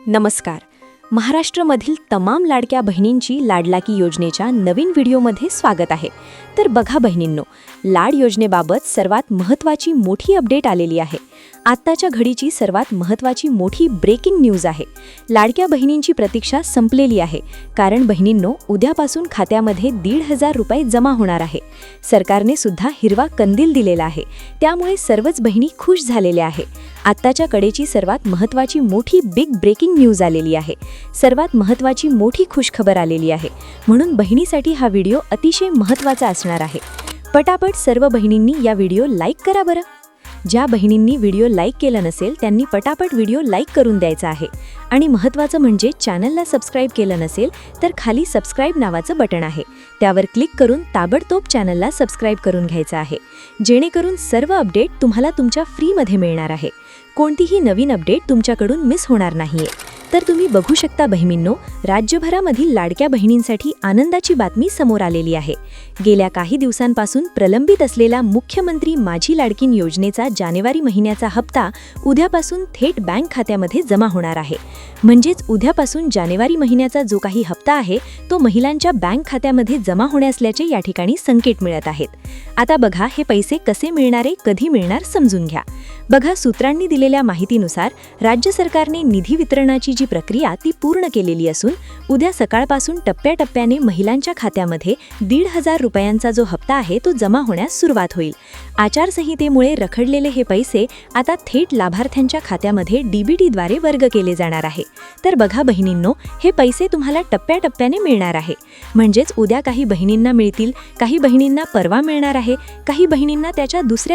नमस्कार. महाराष्ट्रामधील तमाम लाडक्या बहिणींची लाडलाकी योजनेच्या नवीन व्हिडिओमध्ये स्वागत आहे. तर बघा बहिणींनो, लाड योजनेबाबत सर्वात महत्त्वाची मोठी अपडेट आलेली आहे. आत्ताच्या घडीची सर्वात महत्त्वाची मोठी ब्रेकिंग न्यूज आहे. लाडक्या बहिणींची प्रतीक्षा संपलेली आहे, कारण बहिणींनो, उद्यापासून खात्यामध्ये 1,500 रुपये जमा होणार आहे. सरकारने सुद्धा हिरवा कंदील दिलेला आहे, त्यामुळे सर्वच बहिणी खुश झालेल्या आहे. आत्ताच्या कडेची सर्वात महत्त्वाची मोठी बिग ब्रेकिंग न्यूज आलेली आहे. सर्वात महत्त्वाची मोठी खुशखबर आलेली आहे, म्हणून बहिणीसाठी हा व्हिडिओ अतिशय महत्त्वाचा असणार आहे. पटापट सर्व बहिणींनी या व्हिडिओ लाईक करा बरं. ज्या बहिणींनी व्हिडिओ लाईक केला नसेल त्यांनी पटापट व्हिडिओ लाईक करून द्यायचा आहे. आणि महत्त्वाचं म्हणजे चॅनलला सबस्क्राईब केलं नसेल तर खाली सबस्क्राईब नावाचं बटन आहे, त्यावर क्लिक करून ताबडतोब चॅनलला सबस्क्राईब करून घ्यायचं आहे, जेणेकरून सर्व अपडेट तुम्हाला तुमच्या फ्रीमध्ये मिळणार आहे. कोणतीही नवीन अपडेट तुमच्याकडून मिस होणार नाहीये. तर तुम्ही बघू शकता बहिणींनो, राज्यभरामधील लाडक्या बहिणींसाठी आनंदाची बातमी समोर आलेली आहे. गेल्या काही दिवसांपासून प्रलंबित असलेला मुख्यमंत्री माझी लाडकीन योजनेचा जानेवारी महिन्याचा हप्ता उद्यापासून थेट बँक खात्यामध्ये जमा होणार आहे. म्हणजेच उद्यापासून जानेवारी महिन्याचा जो काही हप्ता आहे तो महिलांच्या बँक खात्यामध्ये जमा होणे असल्याचे या ठिकाणी संकेत मिळत आहेत. आता बघा, हे पैसे कसे मिळणारे, कधी मिळणार समजून घ्या. बघा, सूत्रांनी दिलेल्या माहितीनुसार राज्य सरकारने निधी वितरणाची जी प्रक्रिया ती पूर्ण केलेली असून उद्या सकाळपासून टप्प्याटप्प्याने महिलांच्या खात्यामध्ये 1,500 रुपयांचा जो हप्ता आहे तो जमा होण्यास सुरुवात होईल. आचारसंहितेमुळे रखडलेले हे पैसे आता थेट लाभार्थ्यांच्या खात्यामध्ये डीबीटीद्वारे वर्ग केले जाणार आहे. तर बघा बहिणींनो, हे पैसे तुम्हाला टप्प्याटप्प्याने मिळणार आहे. म्हणजेच उद्या काही बहिणींना मिळतील, काही बहिणींना परवा मिळणार आहे, काही बहिणींना त्याच्या दुसऱ्या